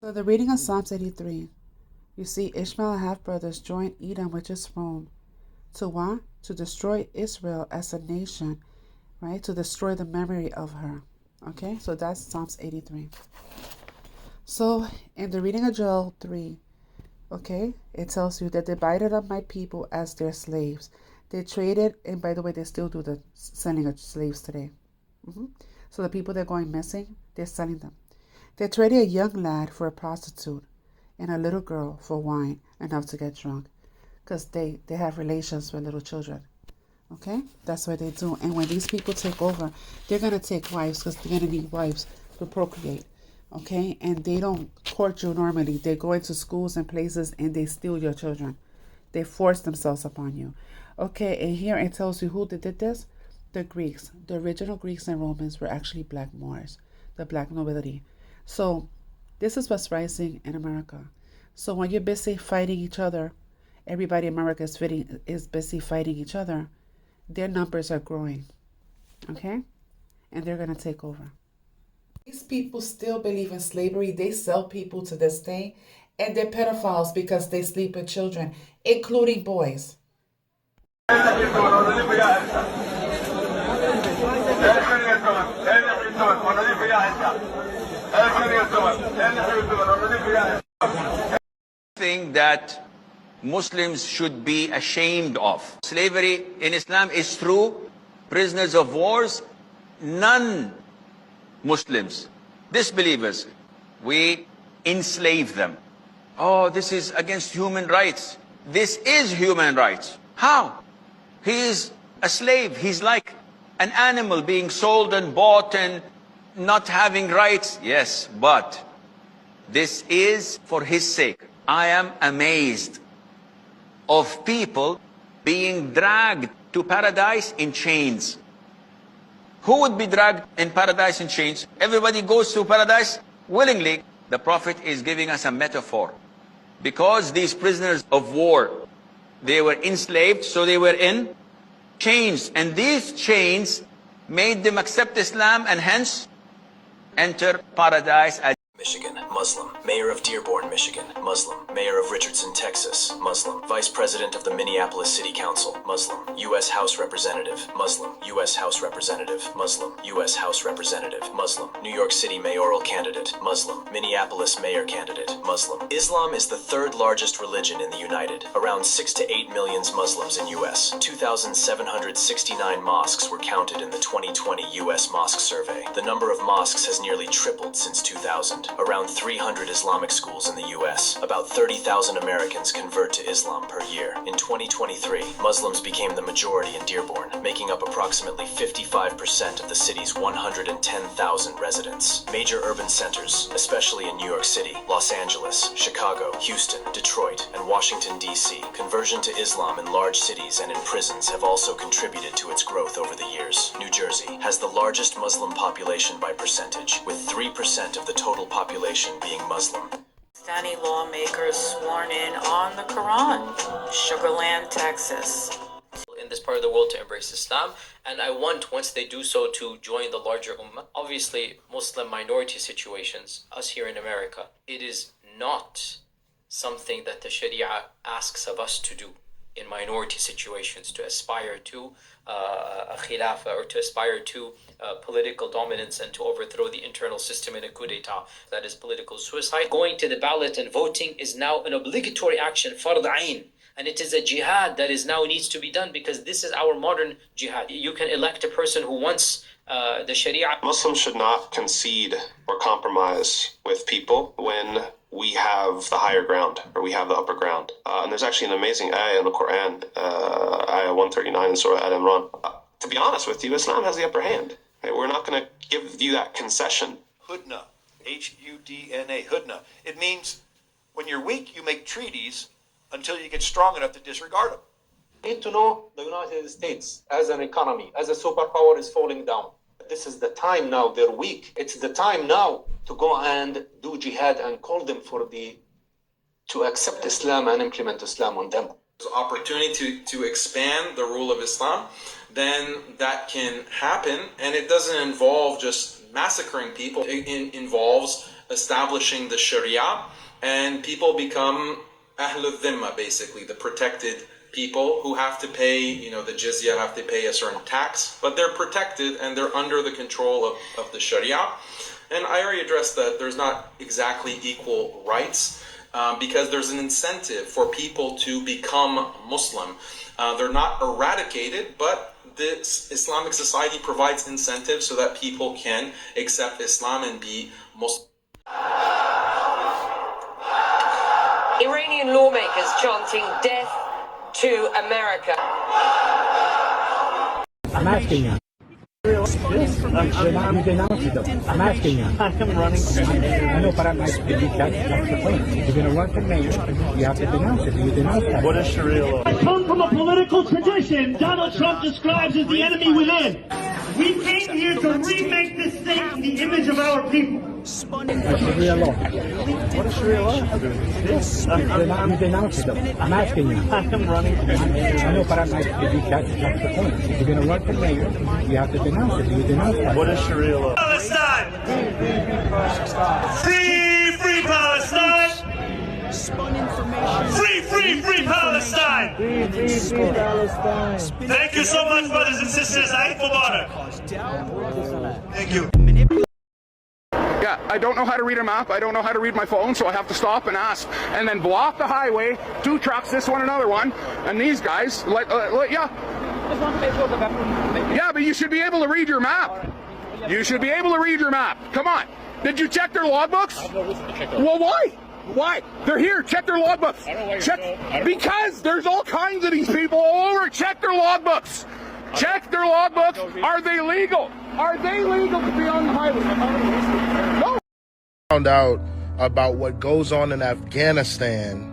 So the reading of Psalms 83, you see Ishmael half-brothers join Edom with his throne. To what? To destroy Israel as a nation, right? To destroy the memory of her. Okay, so that's Psalms 83. So in the reading of Joel 3, okay, it tells you that they divided up my people as their slaves. They traded, and by the way, they still do the selling of slaves today. So the people that are going missing, they're selling them. They traded a young lad for a prostitute and a little girl for wine enough to get drunk, because they have relations with little children. Okay, that's what they do. And when these people take over, they're going to take wives, because they're going to need wives to procreate. Okay, and they don't court you normally. They go into schools and places and they steal your children. They force themselves upon you. Okay, and here it tells you who did this. The Greeks. The original Greeks and Romans were actually black Moors, the black nobility. So this is what's rising in America. So when you're busy fighting each other, everybody in America is busy fighting each other, their numbers are growing. Okay? And they're going to take over. These people still believe in slavery. They sell people to this day. And they're pedophiles because they sleep with children, including boys. Thing that Muslims should be ashamed of. Slavery in Islam is true. Prisoners of wars, non-Muslims, disbelievers, we enslave them. Oh, this is against human rights. This is human rights. How? He is a slave. He's like an animal being sold and bought and not having rights. Yes, but this is for his sake. I am amazed of people being dragged to paradise in chains. Who would be dragged in paradise in chains? Everybody goes to paradise willingly. The Prophet is giving us a metaphor. Because these prisoners of war, they were enslaved, so they were in chains. And these chains made them accept Islam and hence enter paradise. Michigan, Muslim. Mayor of Dearborn, Michigan, Muslim. Mayor of Richardson, Texas, Muslim. Vice President of the Minneapolis City Council, Muslim. U.S. House Representative, Muslim. U.S. House Representative, Muslim. U.S. House Representative, Muslim. New York City mayoral candidate, Muslim. Minneapolis mayor candidate, Muslim. Islam is the third largest religion in the United. Around 6 to 8 million Muslims in U.S. 2,769 mosques were counted in the 2020 U.S. Mosque Survey. The number of mosques has nearly tripled since 2000. Around 300 Islamic schools in the U.S. About 30,000 Americans convert to Islam per year. In 2023, Muslims became the majority in Dearborn, making up approximately 55% of the city's 110,000 residents. Major urban centers, especially in New York City, Los Angeles, Chicago, Houston, Detroit, and Washington, D.C., conversion to Islam in large cities and in prisons have also contributed to its growth over the years. New Jersey has the largest Muslim population by percentage, with 3% of the total population being Muslim. Pakistani lawmakers sworn in on the Quran, Sugar Land, Texas. In this part of the world to embrace Islam, and I want, once they do so, to join the larger ummah. Obviously, Muslim minority situations, us here in America, it is not something that the Sharia asks of us to do in minority situations, to aspire to a khilafah or to aspire to political dominance and to overthrow the internal system in a coup d'etat. That is political suicide. Going to the ballot and voting is now an obligatory action, fard ayn. And it is a jihad that is now needs to be done, because this is our modern jihad. You can elect a person who wants the Sharia. Muslims should not concede or compromise with people when we have the higher ground, or we have the upper ground. And there's actually an amazing ayah in the Quran, ayah 139 in Surah Al-Imran. To be honest with you, Islam has the upper hand. Okay? We're not going to give you that concession. Hudna, H-U-D-N-A, Hudna. It means when you're weak, you make treaties until you get strong enough to disregard them. We need to know the United States as an economy, as a superpower, is falling down. This is the time now. They're weak. It's the time now to go and do jihad and call them to accept Islam and implement Islam on them. There's opportunity to expand the rule of Islam, then that can happen, and it doesn't involve just massacring people. It involves establishing the Sharia, and people become Ahlul Dhimma, basically, the protected people who have to pay, the jizya, have to pay a certain tax, but they're protected and they're under the control of the Sharia. And I already addressed that there's not exactly equal rights because there's an incentive for people to become Muslim. They're not eradicated, but this Islamic society provides incentives so that people can accept Islam and be Muslim. Iranian lawmakers chanting death to America. I'm asking you. You denounce it though. I'm asking you. I'm running. I know, but that's the point. If you're going to run for mayor, you have to denounce it. You denounce that. What is Sharia law? I come from a political tradition Donald Trump describes as the enemy within. We came here to remake this state in the image of our people. That's Sharia law. What is Sharia law? You denounce it though. I'm asking you. I'm running. I know, but that's the point. If you're going to run for mayor, you have to denounce it. You denounce that. What is Sharia law? Palestine! Free Palestine! Free Palestine! Free Palestine! Thank you so much, brothers and sisters. Eid Mubarak. Thank you. Yeah, I don't know how to read a map. I don't know how to read my phone, so I have to stop and ask, and then block the highway. 2 trucks, this one, another one, and these guys. Yeah, but you should be able to read your map. You should be able to read your map. Come on. Did you check their logbooks? Well, why? Why? They're here. Check their logbooks. Check because there's all kinds of these people all over. Check their logbooks. Check their logbooks. Are they legal? Are they legal to be on the highway? No. Found out about what goes on in Afghanistan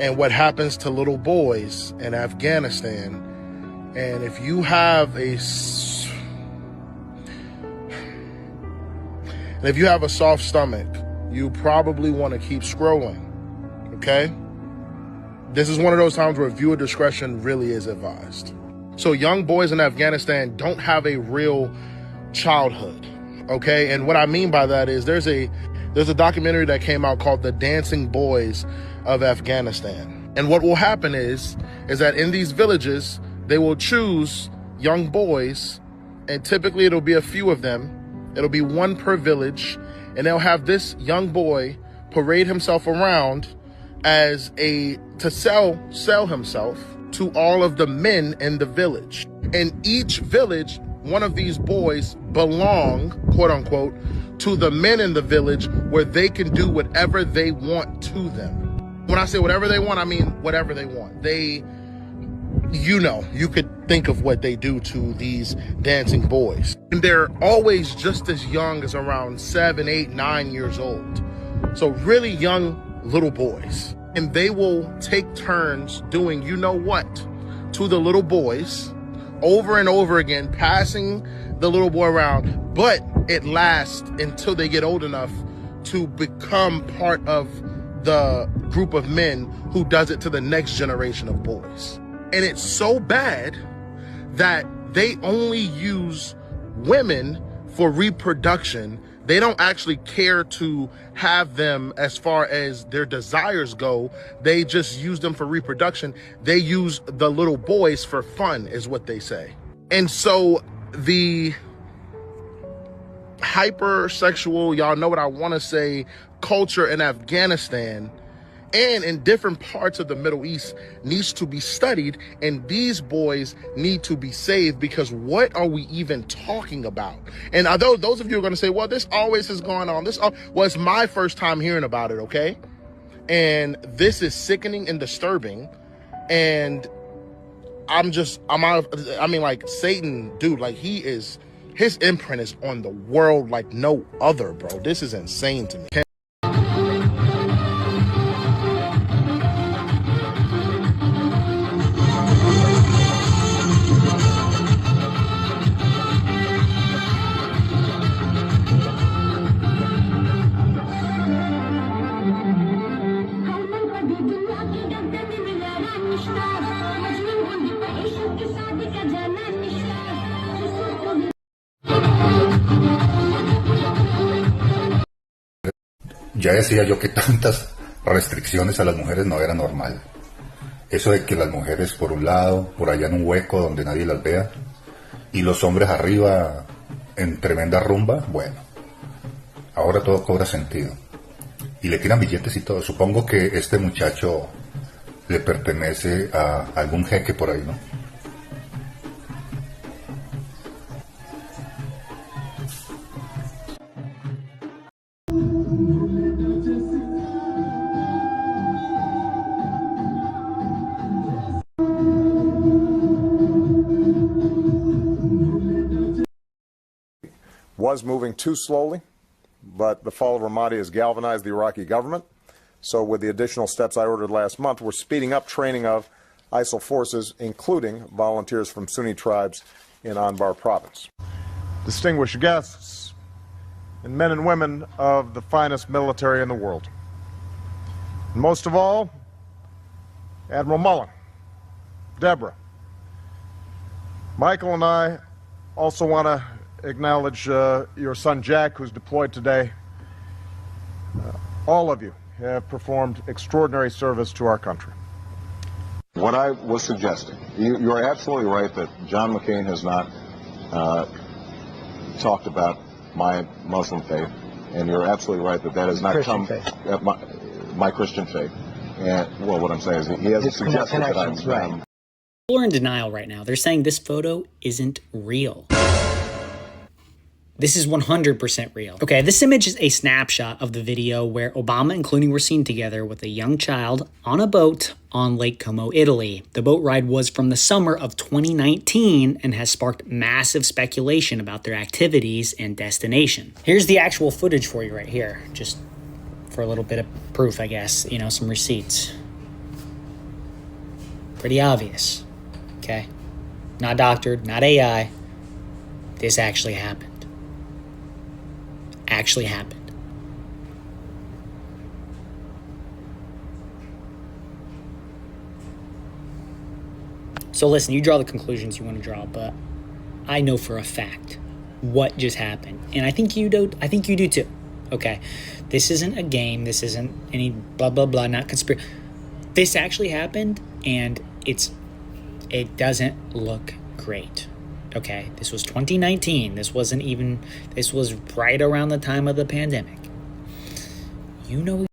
and what happens to little boys in Afghanistan. And if you have a soft stomach, you probably want to keep scrolling. Okay? This is one of those times where viewer discretion really is advised. So young boys in Afghanistan don't have a real childhood, okay? And what I mean by that is there's a documentary that came out called The Dancing Boys of Afghanistan. And what will happen is that in these villages, they will choose young boys, and typically it'll be a few of them. It'll be one per village, and they'll have this young boy parade himself around to sell himself to all of the men in the village. In each village, one of these boys belong, quote unquote, to the men in the village where they can do whatever they want to them. When I say whatever they want, I mean whatever they want. You could think of what they do to these dancing boys. And they're always just as young as around 7, 8, 9 years old. So really young little boys. And they will take turns doing to the little boys over and over again, passing the little boy around. But it lasts until they get old enough to become part of the group of men who does it to the next generation of boys. And it's so bad that they only use women for reproduction. They don't actually care to have them as far as their desires go. They just use them for reproduction. They use the little boys for fun, is what they say. And so the hypersexual, y'all know what I want to say, culture in Afghanistan and in different parts of the Middle East needs to be studied, and these boys need to be saved, because what are we even talking about? And although those of you are going to say, well, this always has gone on. Well, it's my first time hearing about it, okay? And this is sickening and disturbing. And Satan, dude, his imprint is on the world like no other, bro. This is insane to me. Ya decía yo que tantas restricciones a las mujeres no era normal. Eso de que las mujeres por un lado, por allá en un hueco donde nadie las vea, y los hombres arriba en tremenda rumba, bueno, ahora todo cobra sentido. Y le tiran billetes y todo. Supongo que este muchacho le pertenece a algún jeque por ahí, ¿no? Was moving too slowly, but the fall of Ramadi has galvanized the Iraqi government. So with the additional steps I ordered last month, we're speeding up training of ISIL forces, including volunteers from Sunni tribes in Anbar province. Distinguished guests and men and women of the finest military in the world. And most of all, Admiral Mullen, Deborah, Michael and I also want to acknowledge your son Jack, who's deployed today. All of you have performed extraordinary service to our country. What I was suggesting, you're absolutely right that John McCain has not talked about my Muslim faith, and you're absolutely right that that has not Christian come faith. My Christian faith. And well, what I'm saying is he hasn't suggested that I'm right. People are in denial right now. They're saying this photo isn't real. This is 100% real. Okay, this image is a snapshot of the video where Obama and Clooney were seen together with a young child on a boat on Lake Como, Italy. The boat ride was from the summer of 2019 and has sparked massive speculation about their activities and destination. Here's the actual footage for you right here, just for a little bit of proof, I guess, you know, some receipts. Pretty obvious, okay? Not doctored, not AI. This actually happened. Actually happened. So listen, you draw the conclusions you want to draw, but I know for a fact what just happened. And I think you do too. Okay. This isn't a game, this isn't any blah blah blah, not conspiracy. This actually happened, and it doesn't look great. Okay, this was 2019. This was right around the time of the pandemic. You know